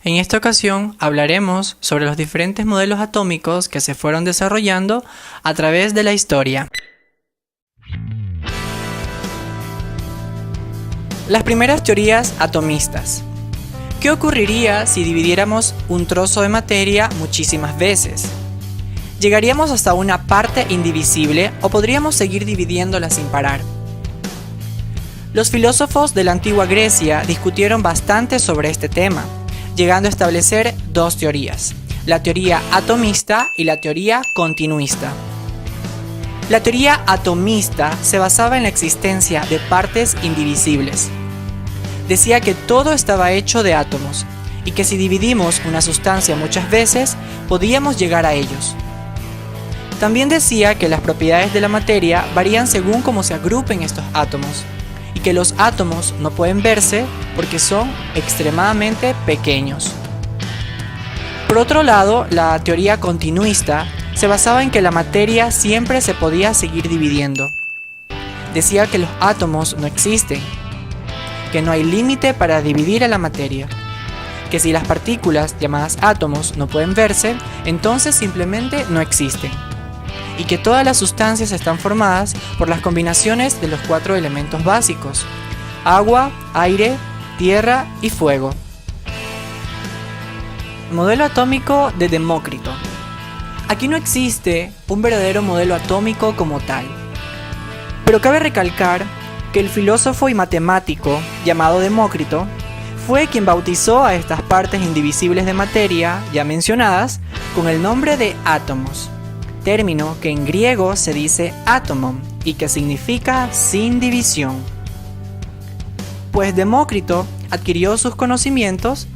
En esta ocasión hablaremos sobre los diferentes modelos atómicos que se fueron desarrollando a través de la historia. Las primeras teorías atomistas. ¿Qué ocurriría si dividiéramos un trozo de materia muchísimas veces? ¿Llegaríamos hasta una parte indivisible o podríamos seguir dividiéndola sin parar? Los filósofos de la antigua Grecia discutieron bastante sobre este tema, llegando a establecer dos teorías, la teoría atomista y la teoría continuista. La teoría atomista se basaba en la existencia de partes indivisibles. Decía que todo estaba hecho de átomos y que si dividimos una sustancia muchas veces, podíamos llegar a ellos. También decía que las propiedades de la materia varían según cómo se agrupen estos átomos y que los átomos no pueden verse porque son extremadamente pequeños. Por otro lado, la teoría continuista se basaba en que la materia siempre se podía seguir dividiendo. Decía que los átomos no existen, que no hay límite para dividir a la materia, que si las partículas llamadas átomos no pueden verse, entonces simplemente no existen, y que todas las sustancias están formadas por las combinaciones de los 4 elementos básicos: agua, aire, tierra y fuego. Modelo atómico de Demócrito. Aquí no existe un verdadero modelo atómico como tal, pero cabe recalcar que el filósofo y matemático llamado Demócrito fue quien bautizó a estas partes indivisibles de materia ya mencionadas con el nombre de átomos, término que en griego se dice átomon y que significa sin división. Pues Demócrito adquirió sus conocimientos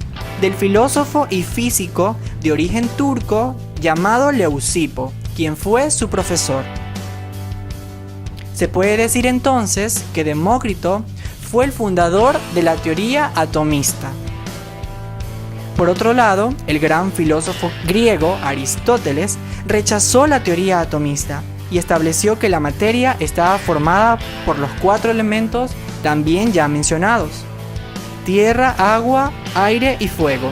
del filósofo y físico de origen turco llamado Leucipo, quien fue su profesor. Se puede decir entonces que Demócrito fue el fundador de la teoría atomista. Por otro lado, el gran filósofo griego Aristóteles rechazó la teoría atomista y estableció que la materia estaba formada por los 4 elementos también ya mencionados: tierra, agua, aire y fuego.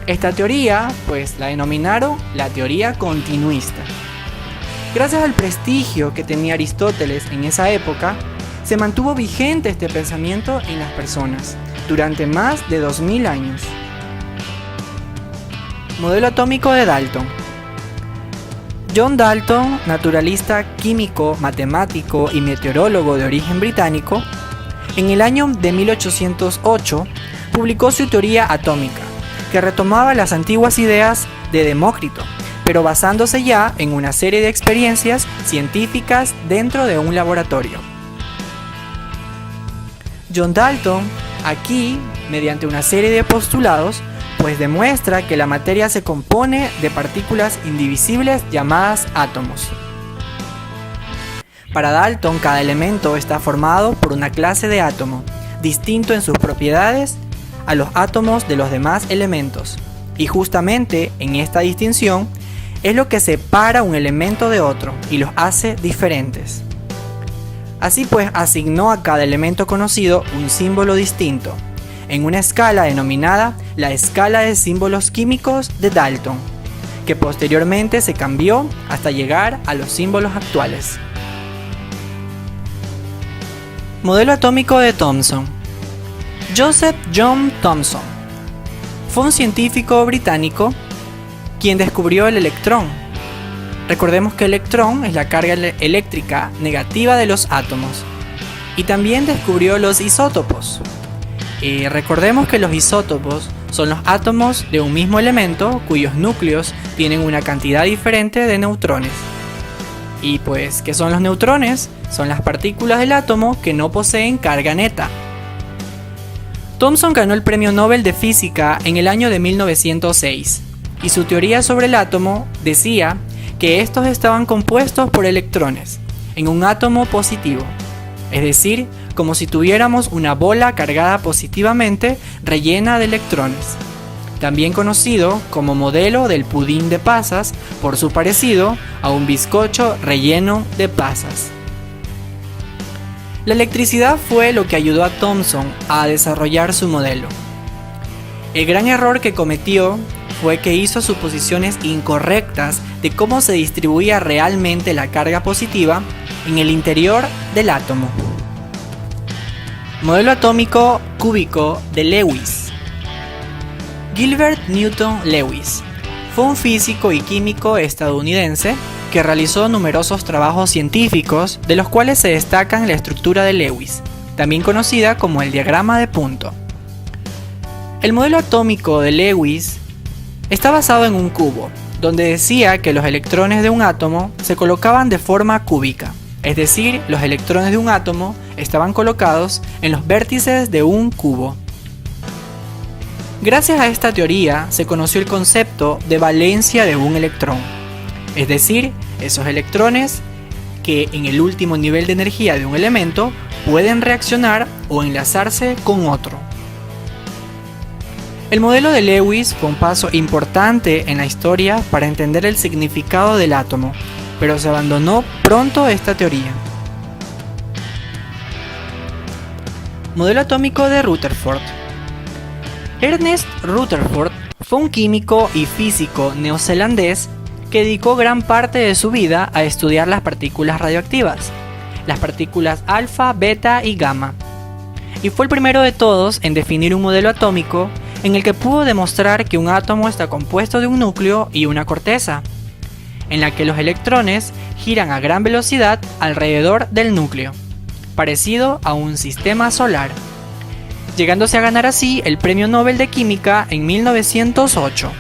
Esta teoría, pues, la denominaron la teoría continuista. Gracias al prestigio que tenía Aristóteles en esa época, se mantuvo vigente este pensamiento en las personas durante más de 2000 años. Modelo atómico de Dalton. John Dalton, naturalista, químico, matemático y meteorólogo de origen británico, en el año de 1808 publicó su teoría atómica, que retomaba las antiguas ideas de Demócrito, pero basándose ya en una serie de experiencias científicas dentro de un laboratorio. John Dalton, aquí, mediante una serie de postulados, pues demuestra que la materia se compone de partículas indivisibles llamadas átomos. Para Dalton, cada elemento está formado por una clase de átomo, distinto en sus propiedades a los átomos de los demás elementos, y justamente en esta distinción es lo que separa un elemento de otro y los hace diferentes. Así pues, asignó a cada elemento conocido un símbolo distinto, en una escala denominada la escala de símbolos químicos de Dalton, que posteriormente se cambió hasta llegar a los símbolos actuales. Modelo atómico de Thomson. Joseph John Thomson fue un científico británico quien descubrió el electrón. Recordemos que el electrón es la carga eléctrica negativa de los átomos. Y también descubrió los isótopos. Recordemos que los isótopos son los átomos de un mismo elemento cuyos núcleos tienen una cantidad diferente de neutrones. Y pues, ¿qué son los neutrones? Son las partículas del átomo que no poseen carga neta. Thomson ganó el Premio Nobel de Física en el año de 1906, y su teoría sobre el átomo decía que estos estaban compuestos por electrones en un átomo positivo, es decir, como si tuviéramos una bola cargada positivamente rellena de electrones, también conocido como modelo del pudín de pasas por su parecido a un bizcocho relleno de pasas. La electricidad fue lo que ayudó a Thomson a desarrollar su modelo. El gran error que cometió fue que hizo suposiciones incorrectas de cómo se distribuía realmente la carga positiva en el interior del átomo. Modelo atómico cúbico de Lewis. Gilbert Newton Lewis fue un físico y químico estadounidense que realizó numerosos trabajos científicos, de los cuales se destacan la estructura de Lewis, también conocida como el diagrama de punto. El modelo atómico de Lewis está basado en un cubo, donde decía que los electrones de un átomo se colocaban de forma cúbica, es decir, los electrones de un átomo estaban colocados en los vértices de un cubo. Gracias a esta teoría se conoció el concepto de valencia de un electrón, es decir, esos electrones que en el último nivel de energía de un elemento pueden reaccionar o enlazarse con otro. El modelo de Lewis fue un paso importante en la historia para entender el significado del átomo, pero se abandonó pronto esta teoría. Modelo atómico de Rutherford. Ernest Rutherford fue un químico y físico neozelandés que dedicó gran parte de su vida a estudiar las partículas radioactivas, las partículas alfa, beta y gamma, y fue el primero de todos en definir un modelo atómico en el que pudo demostrar que un átomo está compuesto de un núcleo y una corteza, en la que los electrones giran a gran velocidad alrededor del núcleo, parecido a un sistema solar, llegándose a ganar así el Premio Nobel de Química en 1908.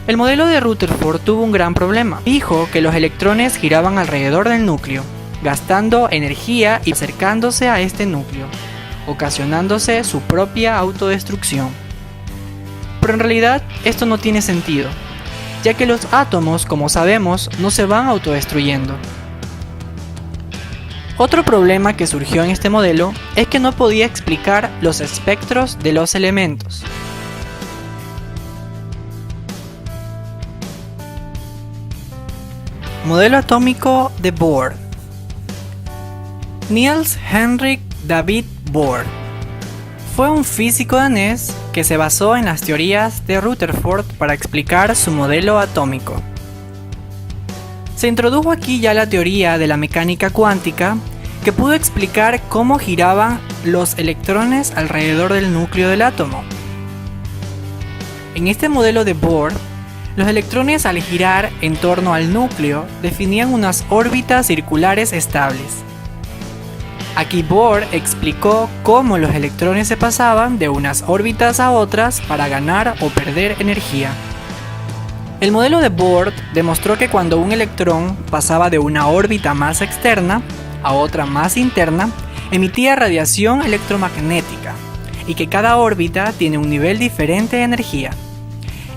El modelo de Rutherford tuvo un gran problema. Dijo que los electrones giraban alrededor del núcleo, gastando energía y acercándose a este núcleo, ocasionándose su propia autodestrucción. Pero en realidad esto no tiene sentido, ya que los átomos, como sabemos, no se van autodestruyendo. Otro problema que surgió en este modelo es que no podía explicar los espectros de los elementos. Modelo atómico de Bohr. Niels Henrik David Bohr fue un físico danés que se basó en las teorías de Rutherford para explicar su modelo atómico. Se introdujo aquí ya la teoría de la mecánica cuántica, que pudo explicar cómo giraban los electrones alrededor del núcleo del átomo. En este modelo de Bohr, los electrones al girar en torno al núcleo definían unas órbitas circulares estables. Aquí Bohr explicó cómo los electrones se pasaban de unas órbitas a otras para ganar o perder energía. El modelo de Bohr demostró que cuando un electrón pasaba de una órbita más externa a otra más interna, emitía radiación electromagnética, y que cada órbita tiene un nivel diferente de energía.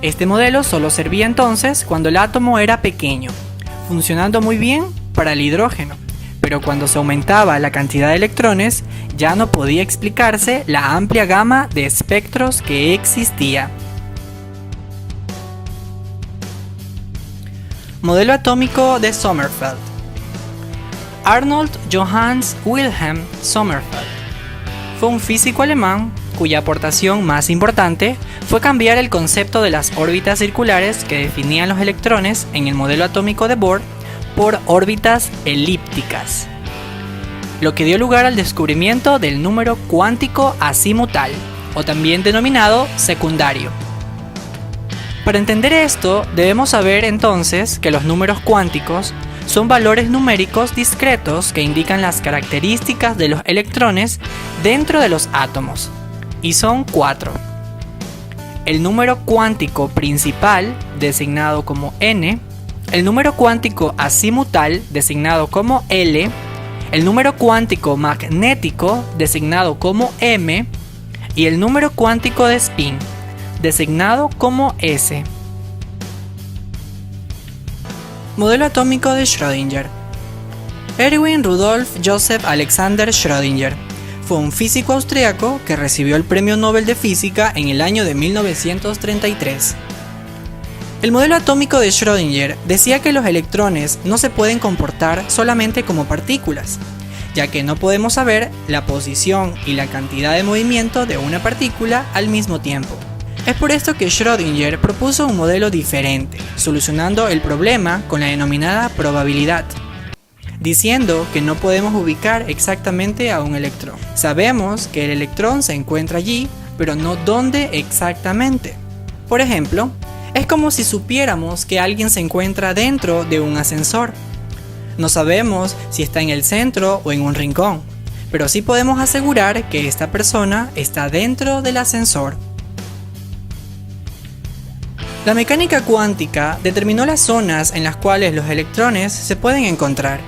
Este modelo solo servía entonces cuando el átomo era pequeño, funcionando muy bien para el hidrógeno, pero cuando se aumentaba la cantidad de electrones, ya no podía explicarse la amplia gama de espectros que existía. Modelo atómico de Sommerfeld. Arnold Johannes Wilhelm Sommerfeld fue un físico alemán cuya aportación más importante fue cambiar el concepto de las órbitas circulares que definían los electrones en el modelo atómico de Bohr por órbitas elípticas, lo que dio lugar al descubrimiento del número cuántico azimutal, o también denominado secundario. Para entender esto, debemos saber entonces que los números cuánticos son valores numéricos discretos que indican las características de los electrones dentro de los átomos, y son 4. El número cuántico principal, designado como n, el número cuántico azimutal, designado como L, el número cuántico magnético, designado como M, y el número cuántico de spin, designado como S. Modelo atómico de Schrödinger. Erwin Rudolf Joseph Alexander Schrödinger fue un físico austriaco que recibió el Premio Nobel de Física en el año de 1933. El modelo atómico de Schrödinger decía que los electrones no se pueden comportar solamente como partículas, ya que no podemos saber la posición y la cantidad de movimiento de una partícula al mismo tiempo. Es por esto que Schrödinger propuso un modelo diferente, solucionando el problema con la denominada probabilidad, diciendo que no podemos ubicar exactamente a un electrón. Sabemos que el electrón se encuentra allí, pero no dónde exactamente. Por ejemplo, es como si supiéramos que alguien se encuentra dentro de un ascensor. No sabemos si está en el centro o en un rincón, pero sí podemos asegurar que esta persona está dentro del ascensor. La mecánica cuántica determinó las zonas en las cuales los electrones se pueden encontrar,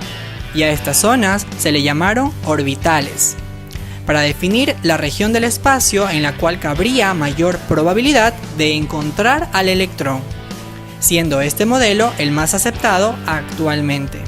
y a estas zonas se le llamaron orbitales, para definir la región del espacio en la cual cabría mayor probabilidad de encontrar al electrón, siendo este modelo el más aceptado actualmente.